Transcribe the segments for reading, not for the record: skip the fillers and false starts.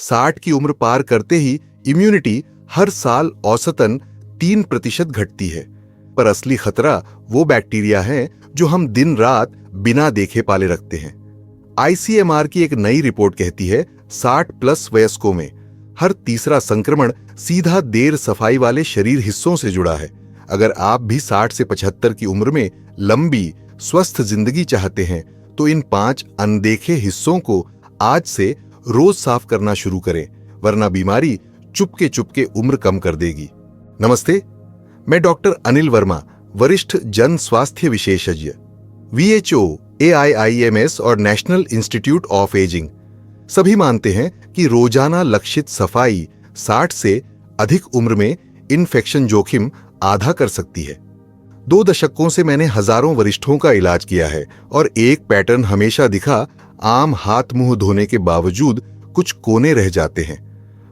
60 की उम्र पार करते ही इम्यूनिटी हर साल औसतन 3% घटती है। पर असली खतरा वो बैक्टीरिया है जो हम दिन रात बिना देखे पाले रखते हैं। ICMR की एक नई रिपोर्ट कहती है 60 प्लस वयस्कों में हर तीसरा संक्रमण सीधा देर सफाई वाले शरीर हिस्सों से जुड़ा है। अगर आप भी 60 से 75 की उम्र में लंबी स्वस्थ जिंदगी चाहते हैं तो इन 5 अनदेखे हिस्सों को आज से रोज साफ करना शुरू करें, वरना बीमारी चुपके चुपके उम्र कम कर देगी। नमस्ते, मैं डॉक्टर अनिल वर्मा, वरिष्ठ जन स्वास्थ्य विशेषज्ञ, WHO, AIIMS और नेशनल इंस्टीट्यूट ऑफ एजिंग सभी मानते हैं कि रोजाना लक्षित सफाई 60 से अधिक उम्र में इन्फेक्शन जोखिम आधा कर सकती है। 2 दशकों से मैंने हजारों वरिष्ठों का इलाज किया है और एक पैटर्न हमेशा दिखा, आम हाथ मुंह धोने के बावजूद कुछ कोने रह जाते हैं।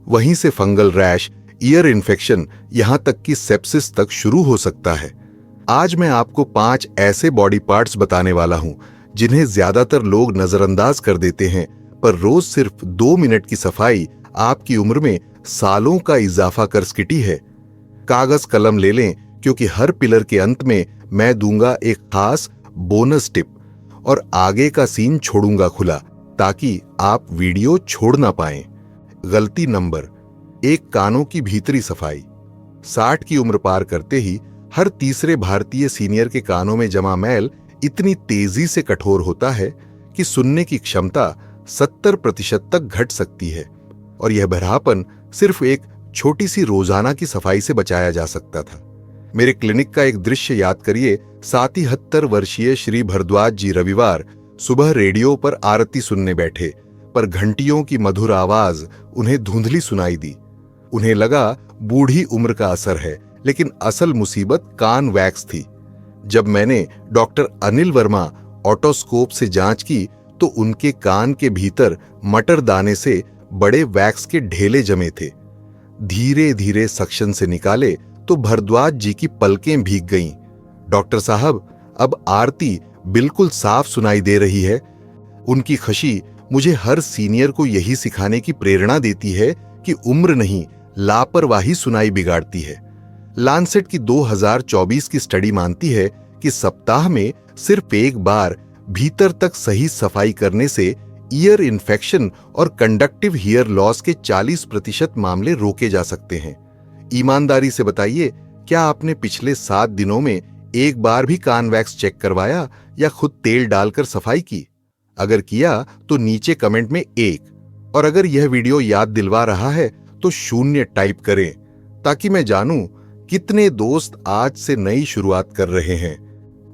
वहीं से फंगल रैश, ईयर इन्फेक्शन, यहां तक कि सेप्सिस तक शुरू हो सकता है। आज मैं आपको 5 ऐसे बॉडी पार्ट्स बताने वाला हूं जिन्हें ज्यादातर लोग नजरअंदाज कर देते हैं, पर रोज सिर्फ 2 मिनट की सफाई आपकी उम्र में सालों का इजाफा कर सकती है। कागज कलम ले लें, क्योंकि हर पिलर के अंत में मैं दूंगा एक खास बोनस टिप और आगे का सीन छोड़ूंगा खुला ताकि आप वीडियो छोड़ ना पाएं। गलती नंबर 1, कानों की भीतरी सफाई। 60 की उम्र पार करते ही हर तीसरे भारतीय सीनियर के कानों में जमा मैल इतनी तेजी से कठोर होता है कि सुनने की क्षमता 70% तक घट सकती है, और यह बहरापन सिर्फ एक छोटी सी रोजाना की सफाई से बचाया जा सकता था। मेरे क्लिनिक का एक दृश्य याद करिए। 77 वर्षीय श्री भरद्वाज जी रविवार सुबह रेडियो पर आरती सुनने बैठे, पर घंटियों की मधुर आवाज उन्हें धुंधली सुनाई दी। उन्हें लगा बूढ़ी उम्र का असर है, लेकिन असल मुसीबत कान वैक्स थी। जब मैंने डॉक्टर अनिल वर्मा ऑटोस्कोप से जांच की तो उनके कान के भीतर मटर दाने से बड़े वैक्स के ढेले जमे थे। धीरे धीरे सक्शन से निकाले तो भरद्वाज जी की पलकें भीग गईं। डॉक्टर साहब, अब आरती बिल्कुल साफ सुनाई दे रही है। उनकी खुशी मुझे हर सीनियर को यही सिखाने की प्रेरणा देती है कि उम्र नहीं, लापरवाही सुनाई बिगाड़ती है। लांसेट की 2024 की स्टडी मानती है कि सप्ताह में सिर्फ एक बार भीतर तक सही सफाई करने से ईयर इन्फेक्शन और कंडक्टिव हियर लॉस के 40% मामले रोके जा सकते हैं। ईमानदारी से बताइए, क्या आपने पिछले 7 दिनों में एक बार भी कान वैक्स चेक करवाया या खुद तेल डालकर सफाई की? अगर किया तो नीचे कमेंट में 1, और अगर यह वीडियो याद दिलवा रहा है तो 0 टाइप करें, ताकि मैं जानूं कितने दोस्त आज से नई शुरुआत कर रहे हैं।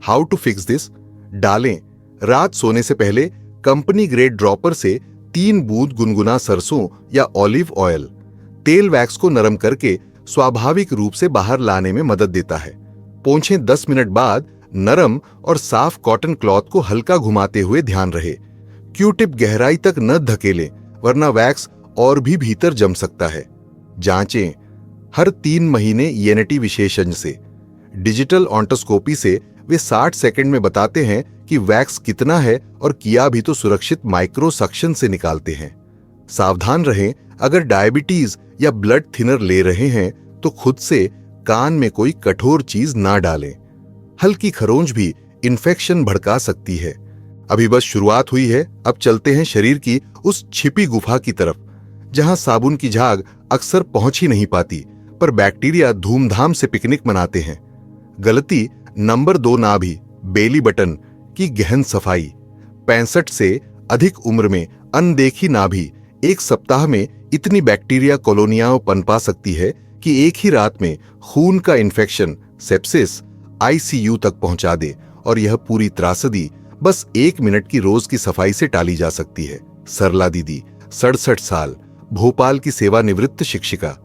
How to fix this? डालें, रात सोने से पहले कंपनी ग्रेड ड्रॉपर से 3 बूंद गुनगुना सरसों या ऑलिव ऑयल। तेल वैक्स को नरम करके स्वाभाविक रूप से बाहर लाने में मदद देता है। पोंछें 10 मिनट बाद नरम और साफ कॉटन क्लॉथ को हल्का घुमाते हुए ध्यान रहे। क्यूटिप गहराई तक न धकेलें, वरना वैक्स और भी भीतर जम सकता है। जांचें हर 3 महीने ईएनटी विशेषज्ञ से। डिजिटल ऑन्टोस्कोपी से वे 60 सेकंड में बताते हैं कि वैक्स कितना है, और किया भी तो सुरक्षित माइक्रो सक्शन से निकालते हैं। सावधान रहें, अगर डायबिटीज या ब्लड थिनर ले रहे हैं तो खुद से कान में कोई कठोर चीज ना डालें। हल्की खरोंच भी इन्फेक्शन भड़का सकती है। अभी बस शुरुआत हुई है, अब चलते हैं शरीर की उस छिपी गुफा की तरफ, जहां साबुन की झाग अक्सर पहुंच ही नहीं पाती, पर बैक्टीरिया धूमधाम से पिकनिक मनाते हैं। गलती नंबर 2, नाभि बेली बटन की गहन सफाई। 65 से अधिक उम्र में अनदेखी नाभि एक सप्ताह में इतनी बैक्टीरिया कॉलोनियां पनपा सकती है कि एक ही रात में खून का इन्फेक्शन, सेप्सिस, ICU तक पहुंचा दे, और यह पूरी त्रासदी बस 1 मिनट की रोज की सफाई से टाली जा सकती है। सरला दीदी, 67 साल, भोपाल की सेवानिवृत्त शिक्षिका,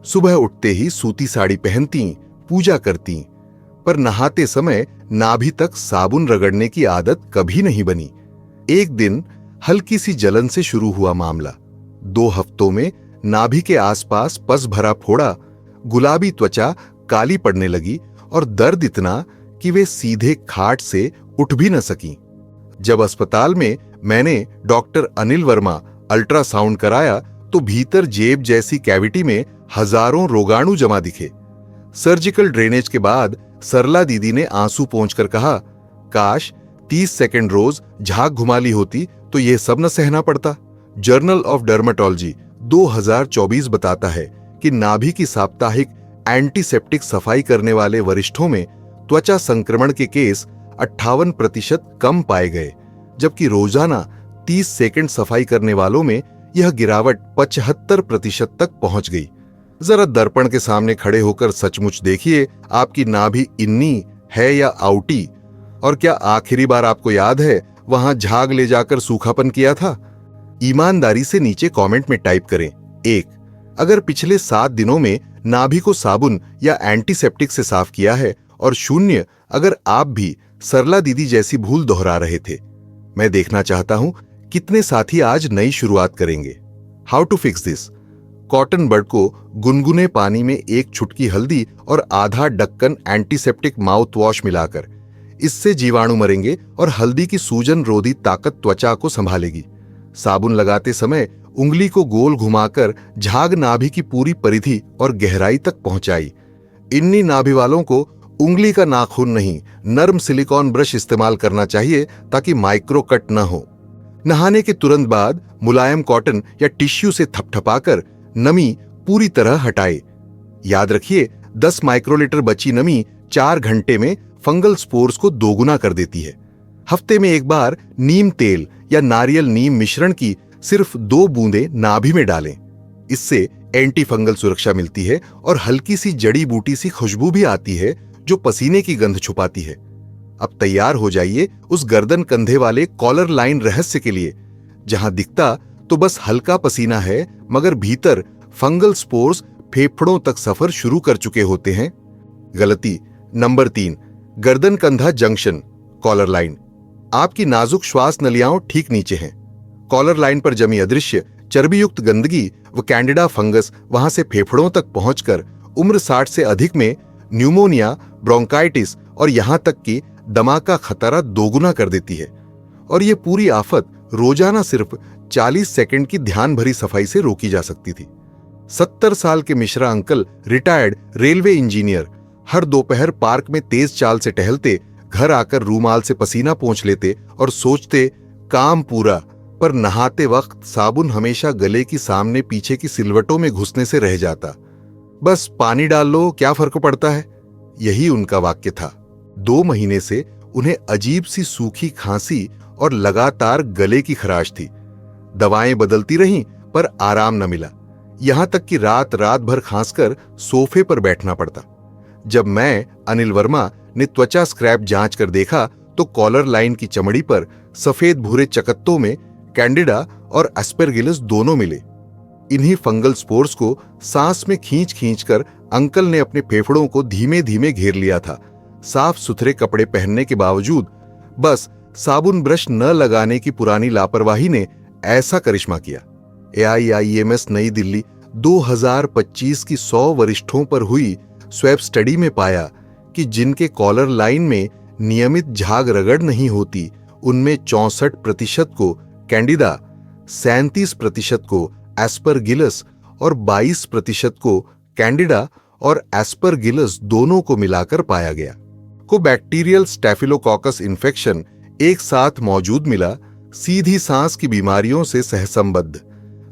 सुबह उठते ही सूती साड़ी पहनती, पूजा करती, पर नहाते समय नाभि तक साबुन रगड़ने की आदत कभी नहीं बनी। एक दिन हल्की सी जलन से शुरू हुआ मामला। 2 हफ्तों में नाभि के आसपास पस भरा फोड़ा, गुलाबी त्वचा काली पड़ने लगी और दर्द इतना कि वे सीधे खाट से उठ भी न सकीं। जब अस्पताल में मैंने डॉक्टर अनिल वर्मा अल्ट्रासाउंड कराया तो भीतर जेब जैसी कैविटी में हजारों रोगाणु जमा दिखे। सर्जिकल ड्रेनेज के बाद सरला दीदी ने आंसू पोंछकर कहा, काश 30 सेकंड रोज झाग घुमा ली होती तो यह सब न सहना पड़ता। जर्नल ऑफ डर्मेटोलॉजी 2024 बताता है कि नाभि की साप्ताहिक एंटीसेप्टिक सफाई करने वाले वरिष्ठों में त्वचा संक्रमण के केस 58% कम पाए गए, जबकि रोजाना 30 सेकंड सफाई करने वालों में यह गिरावट 75% तक पहुंच गई। जरा दर्पण के सामने खड़े होकर सचमुच देखिए, आपकी नाभि इन्नी है या आउटी, और क्या आखिरी बार आपको याद है वहां झाग ले जाकर सूखापन किया था? ईमानदारी से नीचे कमेंट में टाइप करें 1, अगर पिछले 7 दिनों में नाभि को साबुन या एंटीसेप्टिक से साफ किया है, और 0, अगर आप भी सरला दीदी जैसी भूल दोहरा रहे थे। मैं देखना चाहता हूं कितने साथी आज नई शुरुआत करेंगे। How to fix this? Cotton bud को गुनगुने पानी में 1 चुटकी हल्दी और आधा ढक्कन एंटीसेप्टिक माउथ वॉश मिलाकर, इससे जीवाणु मरेंगे और हल्दी की सूजन रोधी ताकत त्वचा को संभालेगी। साबुन लगाते समय उंगली को गोल घुमाकर झाग नाभि की पूरी परिधि और गहराई तक पहुंचाई। इन्हीं नाभि वालों को उंगली का नाखून नहीं, नर्म सिलिकॉन ब्रश इस्तेमाल करना चाहिए ताकि माइक्रो कट न हो। नहाने के तुरंत बाद मुलायम कॉटन या टिश्यू से थपथपाकर नमी पूरी तरह हटाए। याद रखिए, 10 माइक्रोलीटर बची नमी 4 घंटे में फंगल स्पोर्स को दोगुना कर देती है। हफ्ते में एक बार नीम तेल या नारियल नीम मिश्रण की सिर्फ 2 बूंदें नाभि में डालें। इससे एंटी फंगल सुरक्षा मिलती है और हल्की सी जड़ी बूटी सी खुशबू भी आती है जो पसीने की गंध छुपाती है। अब तैयार हो जाइए उस गर्दन कंधे वाले कॉलर लाइन रहस्य के लिए, जहां दिखता तो बस हल्का पसीना है, मगर भीतर फंगल स्पोर्स फेफड़ों तक सफर शुरू कर चुके होते हैं। गलती नंबर 3, गर्दन कंधा जंक्शन कॉलर लाइन। आपकी नाजुक श्वास नलियाओं ठीक नीचे हैं। कॉलर लाइन पर जमी अदृश्य चर्बीयुक्त गंदगी व कैंडिडा फंगस वहां से फेफड़ों तक पहुंचकर उम्र 60 से अधिक में न्यूमोनिया, ब्रोंकाइटिस और यहां तक कि दमा का खतरा दोगुना कर देती है। और यह पूरी आफत रोजाना सिर्फ 40 सेकंड की ध्यान भरी सफाई से रोकी जा सकती थी। 70 साल के Mishra uncle, retired railway engineer, हर दोपहर पार्क में तेज चाल से टहलते, घर आकर रूमाल से पसीना पोंछ लेते और सोचते काम पूरा, पर नहाते वक्त साबुन हमेशा गले की सामने पीछे की सिलवटों में घुसने से रह जाता। बस पानी डाल लो, क्या फर्क पड़ता है? यही उनका वाक्य था। 2 महीने से उन्हें अजीब सी सूखी खांसी और लगातार गले की खराश थी। दवाएं बदलती रहीं पर आराम न मिला, यहां तक कि रात रात भर खांसकर सोफे पर बैठना पड़ता। जब मैं, अनिल वर्मा, ने त्वचा स्क्रैप जांच कर देखा तो कॉलर लाइन की चमड़ी पर सफेद भूरे चकत्तों में कैंडिडा और एस्परगिलस दोनों मिले। इन्हीं फंगल स्पोर्स को सांस में खींच खींच कर अंकल ने अपने फेफड़ों को धीमे धीमे घेर लिया था। साफ सुथरे कपड़े पहनने के बावजूद बस साबुन ब्रश न लगाने की पुरानी लापरवाही ने ऐसा करिश्मा किया। AIIMS नई दिल्ली 2025 की 100 वरिष्ठों पर हुई स्वैब स्टडी में पाया कि जिनके कॉलर लाइन में नियमित झाग रगड़ नहीं होती, उनमें 64% को कैंडिडा, 37% को एस्परगिलस और 22% को कैंडिडा और एस्परगिलस दोनों को मिलाकर पाया गया। को बैक्टीरियल स्टेफिलोकोकस इन्फेक्शन एक साथ मौजूद मिला, सीधी सांस की बीमारियों से सहसंबद्ध।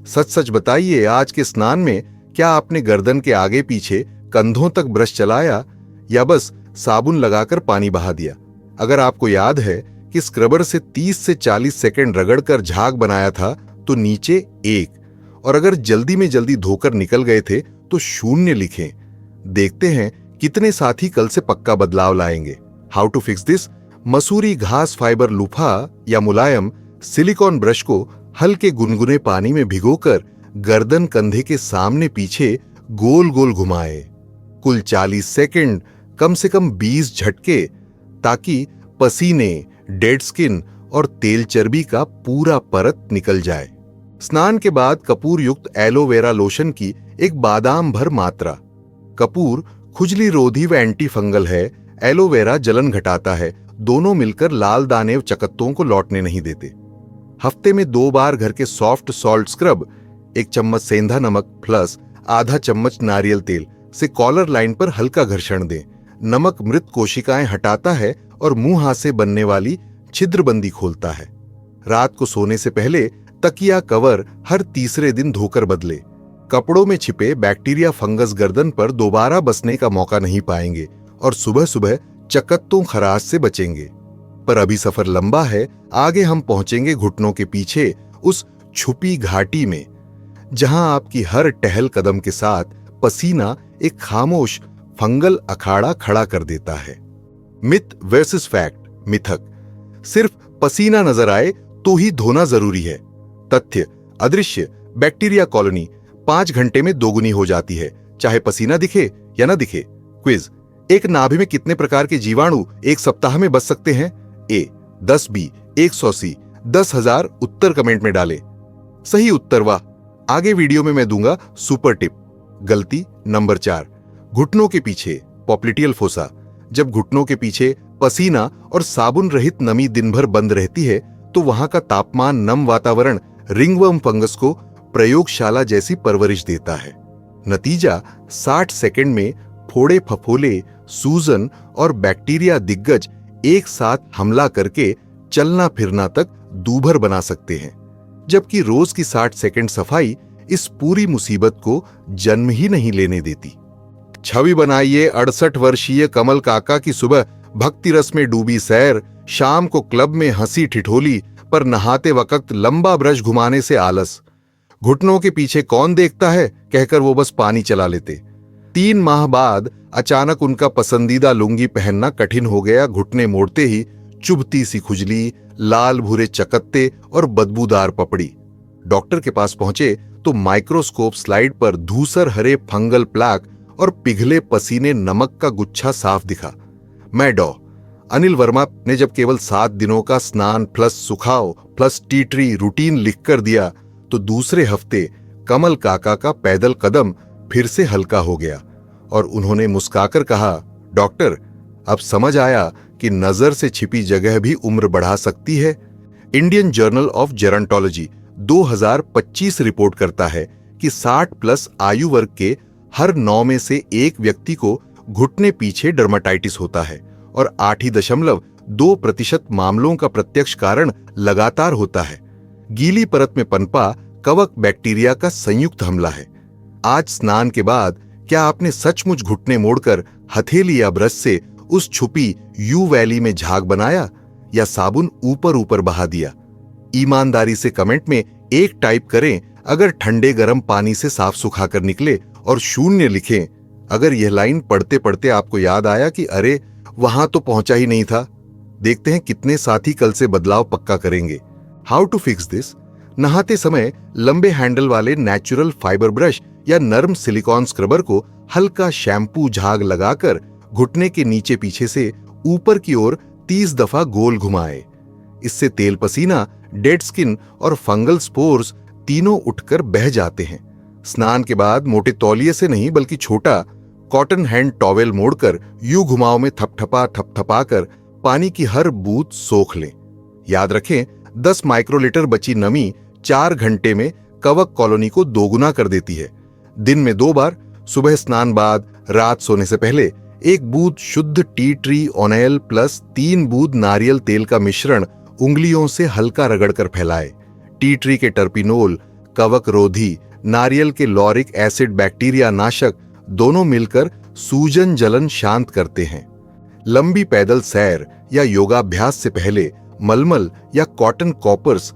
सच सच बताइए, आज के स्नान में क्या आपने गर्दन के आगे पीछे कंधों तक ब्रश चलाया या बस साबुन लगाकर पानी बहा दिया? अगर आपको याद है कि स्क्रबर से 30 से 40 सेकंड रगड़कर झाग बनाया था तो नीचे 1, और अगर जल्दी में जल्दी धोकर निकल गए थे तो 0 लिखें। देखते हैं कितने साथी कल से पक्का बदलाव लाएंगे। How to fix this? मसूरी घास फाइबर लूफा या मुलायम सिलिकॉन ब्रश को हल्के गुनगुने पानी में भिगोकर गर्दन कंधे के सामने पीछे गोल गोल घुमाए। कुल 40 सेकंड, कम से कम 20 झटके, ताकि पसीने, डेड स्किन और तेल चर्बी का पूरा परत निकल जाए। स्नान के बाद कपूर युक्त एलोवेरा लोशन की एक बादाम भर मात्रा। कपूर खुजली रोधी व एंटी फंगल है, एलोवेरा जलन घटाता है। दोनों मिलकर लाल दाने व चकत्तों को लौटने नहीं देते। हफ्ते में 2 बार घर के सॉफ्ट सॉल्ट स्क्रब, 1 चम्मच सेंधा नमक प्लस आधा चम्मच नारियल तेल से कॉलर लाइन पर हल्का घर्षण दें। नमक मृत कोशिकाएं हटाता है और मुंह हाथ से बनने वाली छिद्रबंदी खोलता है। रात को सोने से पहले तकिया कवर हर तीसरे दिन धोकर बदले। कपड़ों में छिपे बैक्टीरिया फंगस गर्दन पर दोबारा बसने का मौका नहीं पाएंगे और सुबह सुबह चकत्तों खराश से बचेंगे। पर अभी सफर लंबा है। आगे हम पहुंचेंगे घुटनों के पीछे उस छुपी घाटी में जहां आपकी हर टहल कदम के साथ पसीना एक खामोश फंगल अखाड़ा खड़ा कर देता है। Myth versus fact. मिथक, सिर्फ पसीना नजर आए तो ही धोना जरूरी है। तथ्य, अदृश्य बैक्टीरिया कॉलोनी 5 घंटे में दोगुनी हो जाती है, चाहे पसीना दिखे या ना दिखे। क्विज, एक नाभि में कितने प्रकार के जीवाणु एक सप्ताह में बच सकते हैं? ए 10 बी 100 सी 10,000। उत्तर कमेंट में डालें। सही उत्तर वाह। आगे वीडियो में मैं दूंगा सुपर टिप। गलती नंबर 4, घुटनों के पीछे पॉप्लिटियल फोसा। जब घुटनों के पीछे पसीना और साबुन रहित नमी दिन भर बंद रहती है तो वहां का तापमान नम वातावरण रिंगवर्म फंगस को प्रयोगशाला जैसी परवरिश देता है। नतीजा 60 सेकंड में फोड़े फफोले, सूजन और बैक्टीरिया दिग्गज एक साथ हमला करके चलना फिरना तक दूभर बना सकते हैं, जबकि रोज की 60 सेकंड सफाई इस पूरी मुसीबत को जन्म ही नहीं लेने देती। छवि बनाइए 68 वर्षीय कमल काका की सुबह भक्ति रस में डूबी सैर, शाम को क्लब में हंसी ठिठोली, पर नहाते वक्त लंबा ब्रश घुमाने से आलस। घुटनों के पीछे कौन देखता है कहकर वो बस पानी चला लेते। 3 माह बाद अचानक उनका पसंदीदा लुंगी पहनना कठिन हो गया। घुटने मोड़ते ही चुभती सी खुजली, लाल भूरे चकत्ते और बदबूदार पपड़ी। डॉक्टर के पास पहुंचे तो माइक्रोस्कोप स्लाइड पर धूसर हरे फंगल प्लाक और पिघले पसीने नमक का गुच्छा साफ दिखा। मैं डॉ अनिल वर्मा ने जब केवल 7 दिनों का स्नान प्लस सुखाव प्लस टी ट्री रूटीन लिखकर दिया तो दूसरे हफ्ते कमल काका का पैदल कदम फिर से हल्का हो गया और उन्होंने मुस्काकर कहा, डॉक्टर अब समझ आया कि नजर से छिपी जगह भी उम्र बढ़ा सकती है। Indian journal of gerontology 2025 report करता है कि 60 प्लस आयु वर्ग के हर 9 में से 1 व्यक्ति को घुटने पीछे डर्माटाइटिस होता है और 8.2% मामलों का प्रत्यक्ष कारण लगातार होता है। गीली परत में पनपा कवक बैक्टीरिया का संयुक्त हमला है। आज स्नान के बाद क्या आपने सचमुच घुटने मोड़कर हथेली या ब्रश से उस छुपी यू वैली में झाग बनाया या साबुन ऊपर ऊपर बहा दिया? ईमानदारी से कमेंट में 1 टाइप करें अगर ठंडे गर्म पानी से साफ सुखाकर निकले और 0 लिखें अगर यह लाइन पढ़ते पढ़ते आपको याद आया कि अरे वहां तो पहुंचा ही नहीं था। देखते हैं कितने साथी कल से बदलाव पक्का करेंगे। How to fix this? नहाते समय लंबे हैंडल वाले नेचुरल फाइबर ब्रश या नरम सिलिकॉन स्क्रबर को हल्का शैम्पू झाग लगाकर घुटने के नीचे पीछे से ऊपर की ओर 30 दफा गोल घुमाएं। इससे तेल पसीना, डेड स्किन और फंगल स्पोर्स तीनों उठकर बह जाते हैं। स्नान के बाद मोटे तौलिए से नहीं बल्कि छोटा कॉटन हैंड टॉवेल मोड़कर यूं घुमाव में थपथपा कर पानी की हर बूंद सोख लें। याद रखें 10 माइक्रोलीटर बची नमी 4 घंटे में कवक कॉलोनी को दोगुना कर देती है। दिन में 2 बार, सुबह स्नान बाद, रात सोने से पहले 1 बूंद शुद्ध टी ट्री ऑनेल प्लस 3 बूंद नारियल तेल का मिश्रण उंगलियों से हल्का रगड़कर फैलाएं। टी ट्री के टर्पिनोल, कवक रोधी, नारियल के लॉरिक एसिड बैक्टीरिया नाशक दोनों मिलकर सूजन जलन शांत करते हैं। लंबी पैदल सैर या योगाभ्यास से पहले मलमल या कॉटन कॉपर्स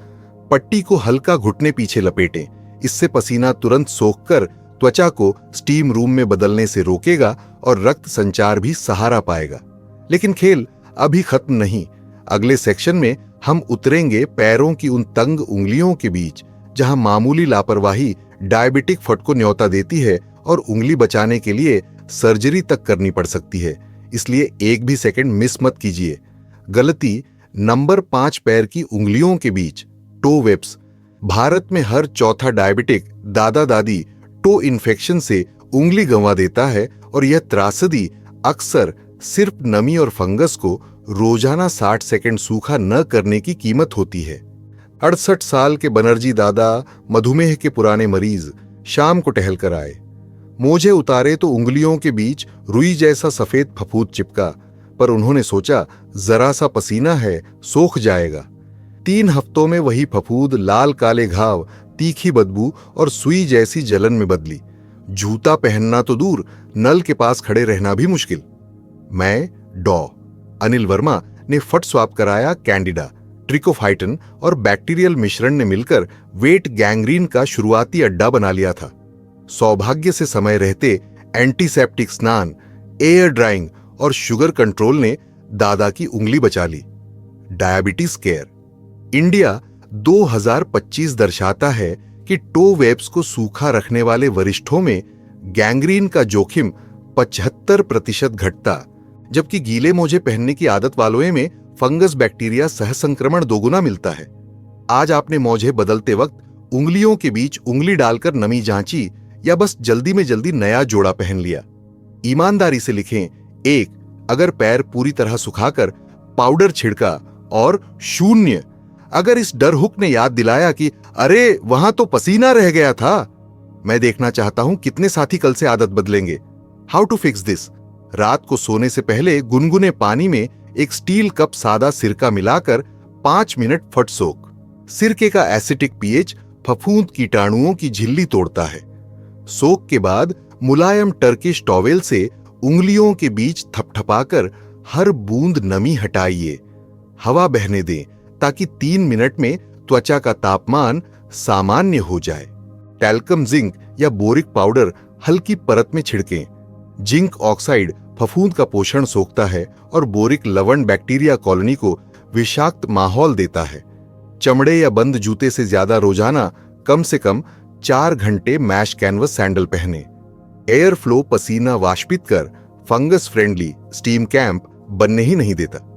पट्टी को हल्का घुटने पीछे लपेटें। इससे पसीना तुरंत सोखकर त्वचा को स्टीम रूम में बदलने से रोकेगा और रक्त संचार भी सहारा पाएगा। लेकिन खेल अभी खत्म नहीं। अगले सेक्शन में हम उतरेंगे पैरों की उन तंग उंगलियों के बीच जहां मामूली लापरवाही डायबिटिक फट को न्योता देती है और उंगली बचाने के लिए सर्जरी तक करनी पड़ सकती है। इसलिए 1 भी सेकंड मिस मत कीजिए। गलती नंबर 5 पैर की उंगलियों के बीच टो वेब्स। भारत में हर चौथा डायबिटिक दादा दादी टो इन्फेक्शन से उंगली गंवा देता है और यह त्रासदी अक्सर सिर्फ नमी और फंगस को रोजाना 60 सेकंड सूखा न करने की कीमत होती है। 68 साल के बनर्जी दादा मधुमेह के पुराने मरीज शाम को टहल कर आए। मोजे उतारे तो उंगलियों के बीच रुई जैसा सफेद फफूद चिपका, पर उन्होंने सोचा जरा सा पसीना है, सोख जाएगा। 3 हफ्तों में वही फफूद लाल काले घाव, तीखी बदबू और सुई जैसी जलन में बदली। जूता पहनना तो दूर, नल के पास खड़े रहना भी मुश्किल। मैं डॉ अनिल वर्मा ने फट स्वाब कराया कैंडिडा, ट्रिकोफाइटन और बैक्टीरियल मिश्रण ने मिलकर वेट गैंग्रीन का शुरुआती अड्डा बना लिया था। सौभाग्य से समय रहते एंटीसेप्टिक स्नान, एयर ड्राइंग और शुगर कंट्रोल ने दादा की उंगली बचा ली। डायबिटीज केयर इंडिया 2025 दर्शाता है कि टो वेब्स को सूखा रखने वाले वरिष्ठों में गैंग्रीन का जोखिम 75% घटता, जबकि गीले मोजे पहनने की आदत वालों में फंगस बैक्टीरिया सहसंक्रमण 2 गुना मिलता है। आज आपने मोजे बदलते वक्त उंगलियों के बीच उंगली डालकर नमी जांची या बस जल्दी में जल्दी नया जोड़ा पहन लिया? ईमानदारी से लिखें, 1 अगर पैर पूरी तरह सुखाकर पाउडर छिड़का, और 0 अगर इस डर हुक ने याद दिलाया कि अरे वहां तो पसीना रह गया था। मैं देखना चाहता हूं कितने साथी कल से आदत बदलेंगे। How to fix this? रात को सोने से पहले गुनगुने पानी में एक स्टील कप सादा सिरका मिलाकर 5 मिनट फट सोख। सिरके का एसिटिक पीएच फफूंद कीटाणुओं की झिल्ली तोड़ता है। सोख के बाद मुलायम टर्किश टॉवेल से उंगलियों के बीच थपथपाकर हर बूंद नमी हटाइए। हवा बहने दें ताकि 3 मिनट में त्वचा का तापमान सामान्य हो जाए। टैल्कम जिंक या बोरिक पाउडर हल्की परत में छिड़कें। जिंक ऑक्साइड फफूंद का पोषण सोखता है और बोरिक लवण बैक्टीरिया कॉलोनी को विषाक्त माहौल देता है। चमड़े या बंद जूते से ज्यादा रोजाना कम से कम 4 घंटे मैश कैनवस सैंडल पहने। एयर फ्लो पसीना वाष्पित कर फंगस फ्रेंडली स्टीम कैंप बनने ही नहीं देता।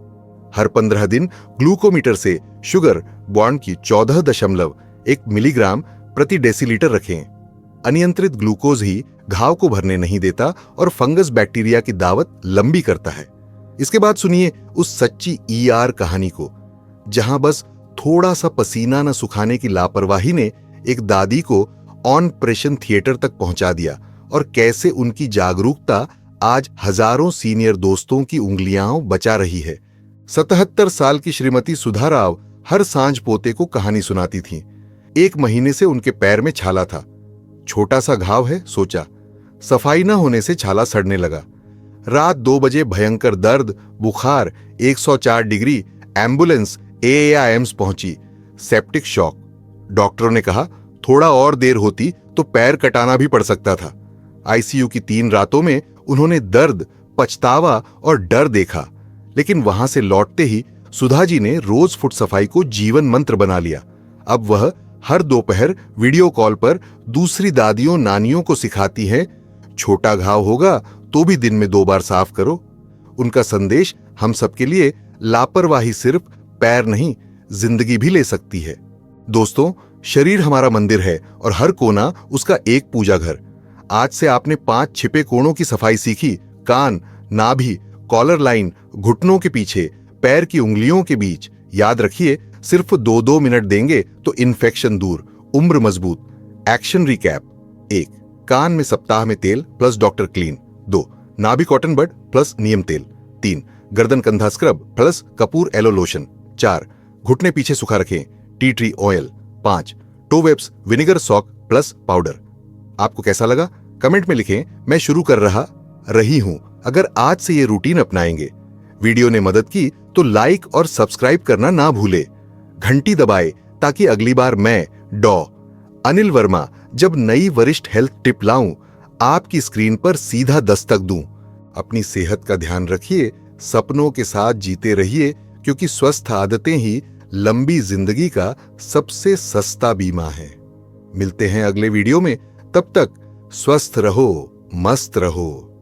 हर 15 दिन ग्लूकोमीटर से शुगर बॉन्ड की 14.1 मिलीग्राम प्रति डेसीलीटर रखें। अनियंत्रित ग्लूकोज ही घाव को भरने नहीं देता और फंगस बैक्टीरिया की दावत लंबी करता है। इसके बाद सुनिए उस सच्ची ईआर कहानी को, जहां बस थोड़ा सा पसीना न सुखाने की लापरवाही ने एक दादी को ऑपरेशन थिएटर तक पहुंचा दिया, और कैसे उनकी जागरूकता आज हजारों सीनियर दोस्तों की उंगलियां बचा रही है। 77 साल की श्रीमती सुधा राव हर सांझ पोते को कहानी सुनाती थीं। 1 महीने से उनके पैर में छाला था। छोटा सा घाव है, सोचा। सफाई न होने से छाला सड़ने लगा। रात 2 बजे भयंकर दर्द, बुखार, 104 डिग्री, एम्बुलेंस एएआईएम्स पहुंची, सेप्टिक शॉक। डॉक्टरों ने कहा थोड़ा और देर होती तो पैर कटाना भी पड़ सकता था। आईसीयू की 3 रातों में उन्होंने दर्द, पछतावा और डर देखा, लेकिन वहां से लौटते ही सुधा जी ने रोज फुट सफाई को जीवन मंत्र बना लिया। अब वह हर दोपहर वीडियो कॉल पर दूसरी दादियों नानियों को सिखाती हैं, छोटा घाव होगा तो भी दिन में 2 बार साफ करो। उनका संदेश हम सबके लिए लापरवाही सिर्फ पैर नहीं, जिंदगी भी ले सकती है। दोस्तों, शरीर हमारा मंदिर है और हर कोना उसका एक पूजा घर। आज से आपने 5 छिपे कोणों की सफाई सीखी। कान, नाभि, कॉलर लाइन, घुटनों के पीछे, पैर की उंगलियों के बीच। याद रखिए, सिर्फ 2-2 मिनट देंगे तो इन्फेक्शन दूर, उम्र मजबूत। एक्शन रिकैप: 1 कान में सप्ताह में तेल प्लस डॉक्टर क्लीन। 2 नाभि कॉटन बड प्लस नीम तेल। 3 गर्दन कंधा स्क्रब प्लस कपूर एलो लोशन। 4 घुटने पीछे सुखा रखें, टी ट्री ऑयल। 5 टोवेब्स विनेगर सॉक प्लस पाउडर। आपको कैसा लगा कमेंट में लिखें। मैं शुरू कर रही हूं। अगर आज से ये रूटीन अपनाएंगे, वीडियो ने मदद की तो लाइक और सब्सक्राइब करना ना भूले। घंटी दबाए ताकि अगली बार मैं डॉ अनिल वर्मा जब नई वरिष्ठ हेल्थ टिप लाऊं, आपकी स्क्रीन पर सीधा दस्तक दूं। अपनी सेहत का ध्यान रखिए, सपनों के साथ जीते रहिए, क्योंकि स्वस्थ आदतें ही लंबी जिंदगी का सबसे सस्ता बीमा है। मिलते हैं अगले वीडियो में। तब तक स्वस्थ रहो, मस्त रहो।